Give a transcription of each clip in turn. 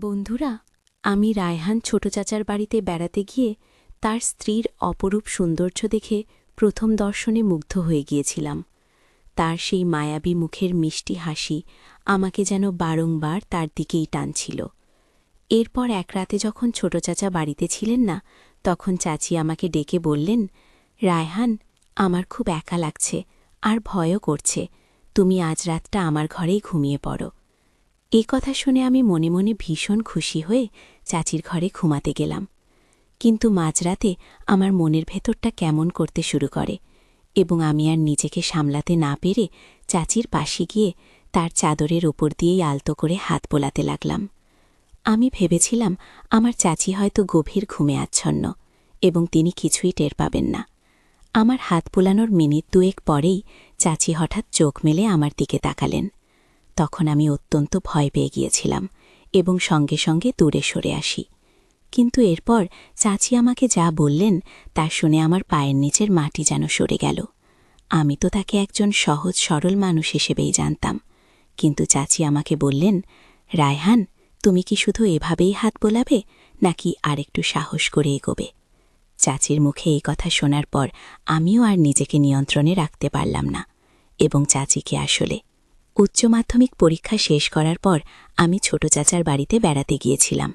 বন্ধুরা, আমি রায়হান ছোট চাচার বাড়িতে বেড়াতে গিয়ে তার স্ত্রীর অপরূপ সৌন্দর্য দেখে প্রথম দর্শনে মুগ্ধ হয়ে গিয়েছিলাম। তার সেই মায়াবী মুখের মিষ্টি হাসি আমাকে যেন বারংবার তার দিকেই টানছিল। এরপর এক রাতে যখন ছোট চাচা বাড়িতে ছিলেন না, তখন চাচি আমাকে ডেকে বললেন, রায়হান, আমার খুব একা লাগছে আর ভয়ও করছে, তুমি আজ রাতটা আমার ঘরেই ঘুমিয়ে পড়ো। এ কথা শুনে আমি মনে মনে ভীষণ খুশি হয়ে চাচির ঘরে ঘুমাতে গেলাম। কিন্তু মাঝরাতে আমার মনের ভেতরটা কেমন করতে শুরু করে এবং আমি আর নিজেকে সামলাতে না পেরে চাচির পাশে গিয়ে তার চাদরের ওপর দিয়েই আলতো করে হাত বোলাতে লাগলাম। আমি ভেবেছিলাম আমার চাচি হয়তো গভীর ঘুমে আচ্ছন্ন এবং তিনি কিছুই টের পাবেন না। আমার হাত বোলানোর মিনিট দুয়েক পরেই চাচি হঠাৎ চোখ মেলে আমার দিকে তাকালেন। তখন আমি অত্যন্ত ভয় পেয়ে গিয়েছিলাম এবং সঙ্গে সঙ্গে দূরে সরে আসি। কিন্তু এরপর চাচি আমাকে যা বললেন তা শুনে আমার পায়ের নিচের মাটি যেন সরে গেল। আমি তো তাকে একজন সহজ সরল মানুষ হিসেবেই জানতাম, কিন্তু চাচি আমাকে বললেন, রায়হান, তুমি কি শুধু এভাবেই হাত বোলাবে নাকি আরেকটু সাহস করে এগোবে? চাচির মুখে এই কথা শোনার পর আমিও আর নিজেকে নিয়ন্ত্রণে রাখতে পারলাম না এবং চাচিকে আসলে উচ্চ মাধ্যমিক পরীক্ষা শেষ করার পর আমি ছোট চাচার বাড়িতে বেড়াতে গিয়েছিলাম।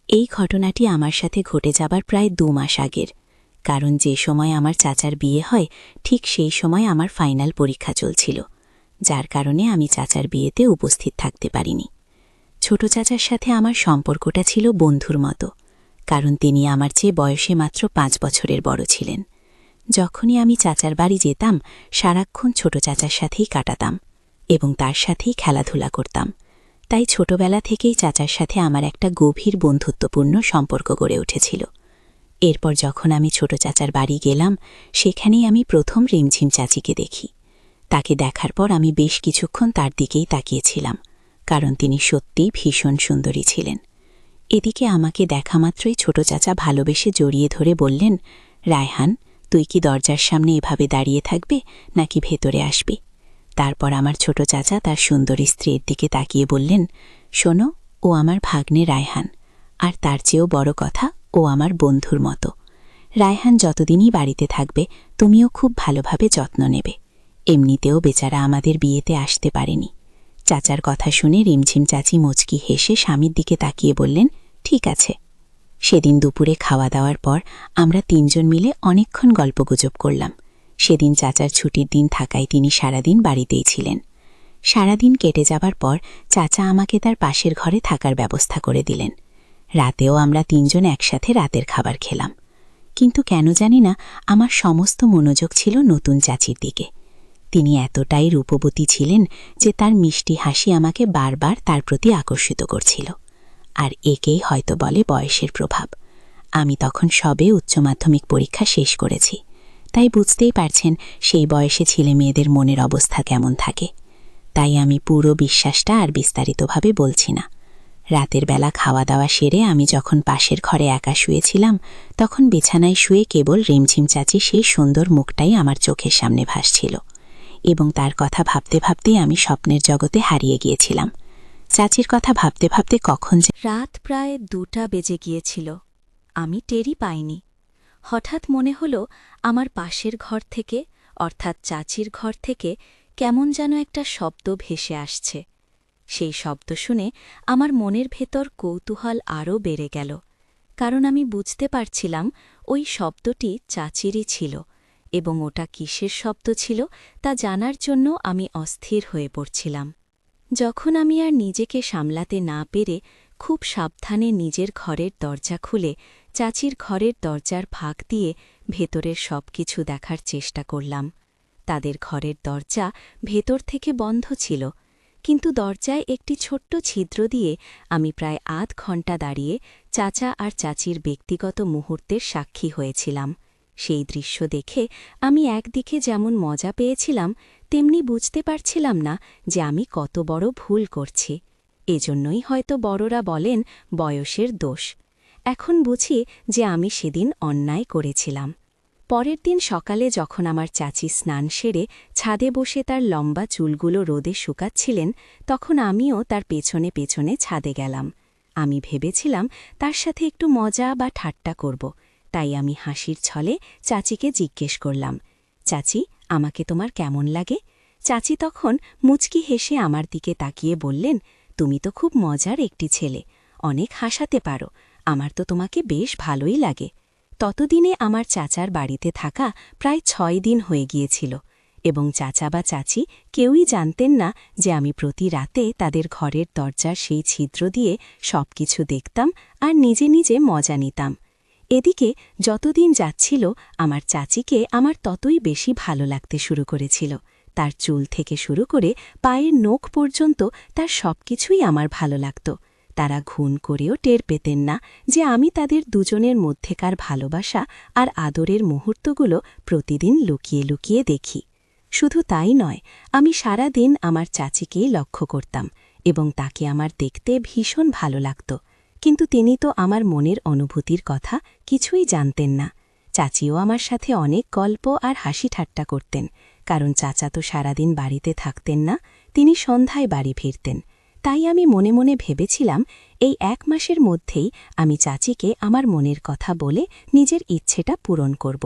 এই ঘটনাটি আমার সাথে ঘটে যাবার প্রায় 2 মাস আগের, কারণ যে সময় আমার চাচার বিয়ে হয় ঠিক সেই সময় আমার ফাইনাল পরীক্ষা চলছিল, যার কারণে আমি চাচার বিয়েতে উপস্থিত থাকতে পারিনি। ছোট চাচার সাথে আমার সম্পর্কটা ছিল বন্ধুর মতো, কারণ তিনি আমার চেয়ে বয়সে মাত্র 5 বছরের বড় ছিলেন। যখনই আমি চাচার বাড়ি যেতাম সারাক্ষণ ছোট চাচার সাথেই কাটাতাম এবং তার সাথেই খেলাধুলা করতাম। তাই ছোটবেলা থেকেই চাচার সাথে আমার একটা গভীর বন্ধুত্বপূর্ণ সম্পর্ক গড়ে উঠেছিল। এরপর যখন আমি ছোট চাচার বাড়ি গেলাম, সেখানেই আমি প্রথম রিমঝিম চাচিকে দেখি। তাকে দেখার পর আমি বেশ কিছুক্ষণ তার দিকেই তাকিয়েছিলাম, কারণ তিনি সত্যিই ভীষণ সুন্দরী ছিলেন। এদিকে আমাকে দেখামাত্রই ছোট চাচা ভালোবেসে জড়িয়ে ধরে বললেন, রায়হান, তুই কি দরজার সামনে এভাবে দাঁড়িয়ে থাকবে নাকি ভেতরে আসবি? তারপর আমার ছোট চাচা তার সুন্দরী স্ত্রীর দিকে তাকিয়ে বললেন, শোনো, ও আমার ভাগ্নে রায়হান, আর তার চেয়েও বড় কথা, ও আমার বন্ধুর মতো। রায়হান যতদিনই বাড়িতে থাকবে তুমিও খুব ভালোভাবে যত্ন নেবে। এমনিতেও বেচারা আমাদের বিয়েতে আসতে পারেনি। চাচার কথা শুনে রিমঝিম চাচি মুচকি হেসে স্বামীর দিকে তাকিয়ে বললেন, ঠিক আছে। সেদিন দুপুরে খাওয়া দাওয়ার পর আমরা 3 জন মিলে অনেকক্ষণ গল্পগুজব করলাম। সেদিন চাচার ছুটির দিন থাকায় তিনি সারাদিন বাড়িতেই ছিলেন। সারাদিন কেটে যাবার পর চাচা আমাকে তার পাশের ঘরে থাকার ব্যবস্থা করে দিলেন। রাতেও আমরা 3 জন একসাথে রাতের খাবার খেলাম। কিন্তু কেন জানি না আমার সমস্ত মনোযোগ ছিল নতুন চাচির দিকে। তিনি এতটাই রূপবতী ছিলেন যে তার মিষ্টি হাসি আমাকে বারবার তার প্রতি আকর্ষিত করছিল। আর একেই হয়তো বলে বয়সের প্রভাব। আমি তখন সবে উচ্চ মাধ্যমিক পরীক্ষা শেষ করেছি, তাই বুঝতেই পারছেন সেই বয়সে ছেলে মেয়েদের মনের অবস্থা কেমন থাকে। তাই আমি পুরো বিশ্বাসটা আর বিস্তারিতভাবে বলছি না। রাতের বেলা খাওয়া দাওয়া সেরে আমি যখন পাশের ঘরে একা শুয়েছিলাম, তখন বিছানায় শুয়ে কেবল রিমঝিম চাচি সেই সুন্দর মুখটাই আমার চোখের সামনে ভাসছিল এবং তার কথা ভাবতে ভাবতেই আমি স্বপ্নের জগতে হারিয়ে গিয়েছিলাম। চাচির কথা ভাবতে ভাবতে কখন যে রাত প্রায় 2টা বেজে গিয়েছিল, আমি টেরই পাইনি। হঠাৎ মনে হল আমার পাশের ঘর থেকে, অর্থাৎ চাচির ঘর থেকে কেমন যেন একটা শব্দ ভেসে আসছে। সেই শব্দ শুনে আমার মনের ভেতর কৌতূহল আরও বেড়ে গেল, কারণ আমি বুঝতে পারছিলাম ওই শব্দটি চাচিরই ছিল এবং ওটা কিসের শব্দ ছিল তা জানার জন্য আমি অস্থির হয়ে পড়ছিলাম। যখন আমি আর নিজেকে সামলাতে না পেরে খুব সাবধানে নিজের ঘরের দরজা খুলে চাচির ঘরের দরজার ফাঁক দিয়ে ভেতরের সবকিছু দেখার চেষ্টা করলাম। তাদের ঘরের দরজা ভেতর থেকে বন্ধ ছিল, কিন্তু দরজায় একটি ছোট্ট ছিদ্র দিয়ে আমি প্রায় আধ ঘণ্টা দাঁড়িয়ে চাচা আর চাচির ব্যক্তিগত মুহূর্তের সাক্ষী হয়েছিলাম। সেই দৃশ্য দেখে আমি একদিকে যেমন মজা পেয়েছিলাম, তেমনি বুঝতে পারছিলাম না যে আমি কত বড় ভুল করছি। এজন্যই হয়তো বড়রা বলেন বয়সের দোষ। এখন বুঝি যে আমি সেদিন অন্যায় করেছিলাম। পরের দিন সকালে যখন আমার চাচি স্নান সেরে ছাদে বসে তার লম্বা চুলগুলো রোদে শুকাচ্ছিলেন, তখন আমিও তার পেছনে পেছনে ছাদে গেলাম। আমি ভেবেছিলাম তার সাথে একটু মজা বা ঠাট্টা করব, তাই আমি হাসির ছলে চাচিকে জিজ্ঞেস করলাম, চাচি, আমাকে তোমার কেমন লাগে? চাচি তখন মুচকি হেসে আমার দিকে তাকিয়ে বললেন, তুমি তো খুব মজার একটি ছেলে, অনেক হাসাতে পারো, আমার তো তোমাকে বেশ ভালোই লাগে। ততদিনে আমার চাচার বাড়িতে থাকা প্রায় ৬ দিন হয়ে গিয়েছিল, এবং চাচা বা চাচি কেউই জানতেন না যে আমি প্রতি রাতে তাদের ঘরের দরজার সেই ছিদ্র দিয়ে সবকিছু দেখতাম আর নিজে নিজে মজা নিতাম। এদিকে যতদিন যাচ্ছিল আমার চাচিকে আমার ততই বেশি ভালো লাগতে শুরু করেছিল। তার চুল থেকে শুরু করে পায়ের নখ পর্যন্ত তার সবকিছুই আমার ভালো লাগত। তারা ঘুণ করেও টের পেতেন না যে আমি তাদের দুজনের মধ্যেকার ভালোবাসা আর আদরের মুহূর্তগুলো প্রতিদিন লুকিয়ে লুকিয়ে দেখি। শুধু তাই নয়, আমি সারা দিন আমার চাচিকেই লক্ষ্য করতাম এবং তাকে আমার দেখতে ভীষণ ভালো লাগত, কিন্তু তিনি তো আমার মনের অনুভূতির কথা কিছুই জানতেন না। চাচিও আমার সাথে অনেক গল্প আর হাসি ঠাট্টা করতেন, কারণ চাচা তো সারাদিন বাড়িতে থাকতেন না, তিনি সন্ধ্যায় বাড়ি ফিরতেন। তাই আমি মনে মনে ভেবেছিলাম এই ১ মাসের মধ্যেই আমি চাচিকে আমার মনের কথা বলে নিজের ইচ্ছেটা পূরণ করব।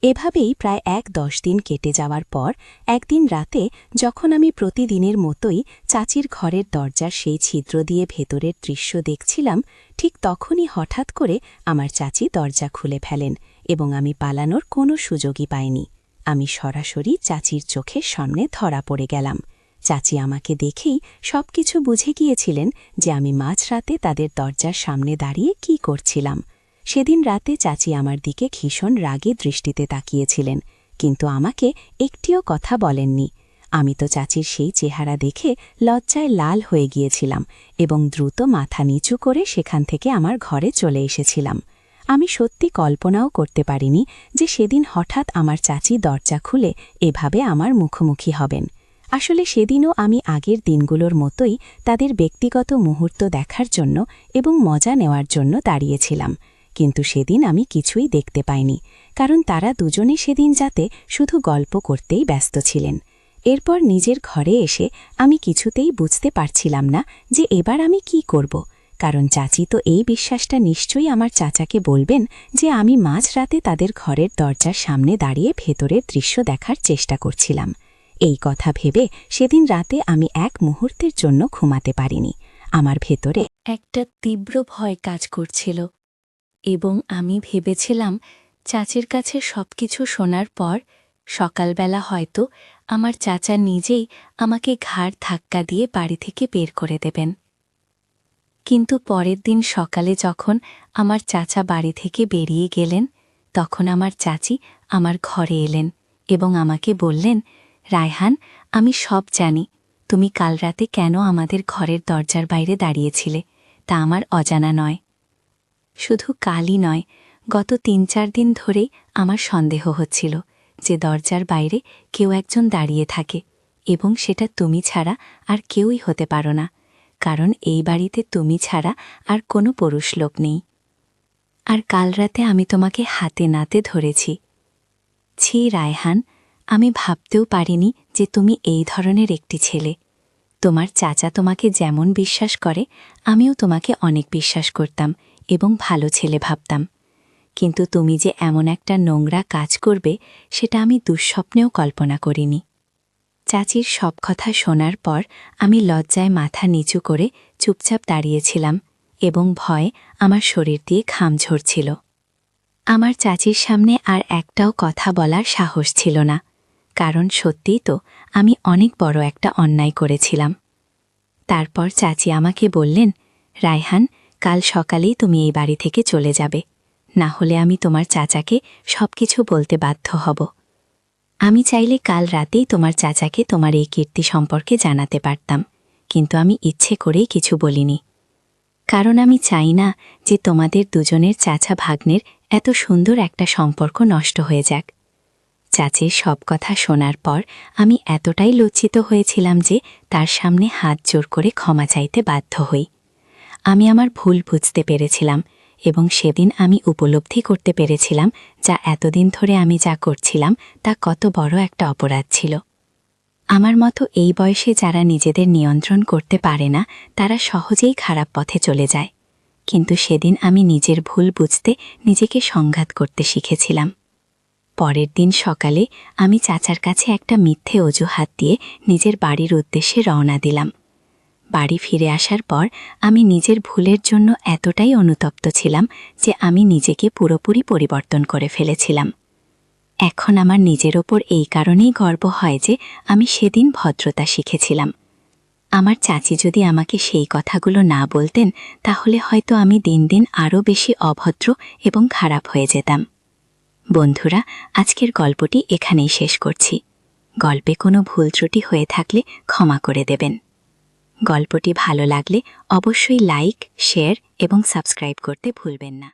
এভাবেই প্রায় ১-১০ দিন কেটে যাওয়ার পর একদিন রাতে যখন আমি প্রতিদিনের মতোই চাচির ঘরের দরজার সেই ছিদ্র দিয়ে ভেতরের দৃশ্য দেখছিলাম, ঠিক তখনই হঠাৎ করে আমার চাচি দরজা খুলে ফেলেন এবং আমি পালানোর কোনো সুযোগই পাইনি। আমি সরাসরি চাচির চোখের সামনে ধরা পড়ে গেলাম। চাচি আমাকে দেখেই সবকিছু বুঝে গিয়েছিলেন যে আমি মাঝরাতে তাদের দরজার সামনে দাঁড়িয়ে কি করছিলাম। সেদিন রাতে চাচি আমার দিকে ভীষণ রাগে দৃষ্টিতে তাকিয়েছিলেন, কিন্তু আমাকে একটিও কথা বলেননি। আমি তো চাচির সেই চেহারা দেখে লজ্জায় লাল হয়ে গিয়েছিলাম এবং দ্রুত মাথা নিচু করে সেখান থেকে আমার ঘরে চলে এসেছিলাম। আমি সত্যি কল্পনাও করতে পারিনি যে সেদিন হঠাৎ আমার চাচি দরজা খুলে এভাবে আমার মুখোমুখি হবেন। আসলে সেদিনও আমি আগের দিনগুলোর মতোই তাদের ব্যক্তিগত মুহূর্ত দেখার জন্য এবং মজা নেওয়ার জন্য দাঁড়িয়েছিলাম, কিন্তু সেদিন আমি কিছুই দেখতে পাইনি, কারণ তারা দুজনে সেদিন যাতে শুধু গল্প করতেই ব্যস্ত ছিলেন। এরপর নিজের ঘরে এসে আমি কিছুতেই বুঝতে পারছিলাম না যে এবার আমি কি করব, কারণ চাচি তো এই বিশ্বাসটা নিশ্চয়ই আমার চাচাকে বলবেন যে আমি মাঝরাতে তাদের ঘরের দরজার সামনে দাঁড়িয়ে ভেতরের দৃশ্য দেখার চেষ্টা করছিলাম। এই কথা ভেবে সেদিন রাতে আমি এক মুহূর্তের জন্য ঘুমাতে পারিনি। আমার ভেতরে একটা তীব্র ভয় কাজ করছিল এবং আমি ভেবেছিলাম চাচির কাছে সবকিছু শোনার পর সকালবেলা হয়তো আমার চাচা নিজেই আমাকে ঘাড় ধাক্কা দিয়ে বাড়ি থেকে বের করে দেবেন। কিন্তু পরের দিন সকালে যখন আমার চাচা বাড়ি থেকে বেরিয়ে গেলেন, তখন আমার চাচি আমার ঘরে এলেন এবং আমাকে বললেন, রায়হান, আমি সব জানি, তুমি কাল রাতে কেন আমাদের ঘরের দরজার বাইরে দাঁড়িয়েছিলে তা আমার অজানা নয়। শুধু কালই নয়, গত ৩-৪ দিন ধরেই আমার সন্দেহ হচ্ছিল যে দরজার বাইরে কেউ একজন দাঁড়িয়ে থাকে এবং সেটা তুমি ছাড়া আর কেউই হতে পারো না, কারণ এই বাড়িতে তুমি ছাড়া আর কোনো পুরুষ লোক নেই। আর কাল রাতে আমি তোমাকে হাতে নাতে ধরেছি। ছি রায়হান, আমি ভাবতেও পারিনি যে তুমি এই ধরনের একটি ছেলে। তোমার চাচা তোমাকে যেমন বিশ্বাস করে আমিও তোমাকে অনেক বিশ্বাস করতাম এবং ভালো ছেলে ভাবতাম, কিন্তু তুমি যে এমন একটা নোংরা কাজ করবে সেটা আমি দুঃস্বপ্নেও কল্পনা করিনি। চাচির সব কথা শোনার পর আমি লজ্জায় মাথা নিচু করে চুপচাপ দাঁড়িয়েছিলাম এবং ভয়ে আমার শরীর দিয়ে ঘাম ঝরছিল। আমার চাচির সামনে আর একটাও কথা বলার সাহস ছিল না, কারণ সত্যিই তো আমি অনেক বড় একটা অন্যায় করেছিলাম। তারপর চাচি আমাকে বললেন, রায়হান, কাল সকালেই তুমি এই বাড়ি থেকে চলে যাবে, না হলে আমি তোমার চাচাকে সবকিছু বলতে বাধ্য হব। আমি চাইলে কাল রাতেই তোমার চাচাকে তোমার এই কীর্তি সম্পর্কে জানাতে পারতাম, কিন্তু আমি ইচ্ছে করেই কিছু বলিনি, কারণ আমি চাই না যে তোমাদের দুজনের চাচা ভাগ্নের এত সুন্দর একটা সম্পর্ক নষ্ট হয়ে যাক। চাচির সব কথা শোনার পর আমি এতটাই লজ্জিত হয়েছিলাম যে তার সামনে হাত জোর করে ক্ষমা চাইতে বাধ্য হই। আমি আমার ভুল বুঝতে পেরেছিলাম এবং সেদিন আমি উপলব্ধি করতে পেরেছিলাম যা এতদিন ধরে আমি যা করছিলাম তা কত বড় একটা অপরাধ ছিল। আমার মতো এই বয়সে যারা নিজেদের নিয়ন্ত্রণ করতে পারে না তারা সহজেই খারাপ পথে চলে যায়। কিন্তু সেদিন আমি নিজের ভুল বুঝতে নিজেকে সংঘাত করতে শিখেছিলাম। পরের দিন সকালে আমি চাচার কাছে একটা মিথ্যে অজুহাত দিয়ে নিজের বাড়ির উদ্দেশ্যে রওনা দিলাম। বাড়ি ফিরে আসার পর আমি নিজের ভুলের জন্য এতটাই অনুতপ্ত ছিলাম যে আমি নিজেকে পুরোপুরি পরিবর্তন করে ফেলেছিলাম। এখন আমার নিজের ওপর এই কারণেই গর্ব হয় যে আমি সেদিন ভদ্রতা শিখেছিলাম। আমার চাচি যদি আমাকে সেই কথাগুলো না বলতেন তাহলে হয়তো আমি দিন দিন আরও বেশি অভদ্র এবং খারাপ হয়ে যেতাম। বন্ধুরা, আজকের গল্পটি এখানেই শেষ করছি। গল্পে কোনো ভুল ত্রুটি হয়ে থাকলে ক্ষমা করে দেবেন। গল্পটি ভালো লাগলে অবশ্যই লাইক, শেয়ার এবং সাবস্ক্রাইব করতে ভুলবেন না।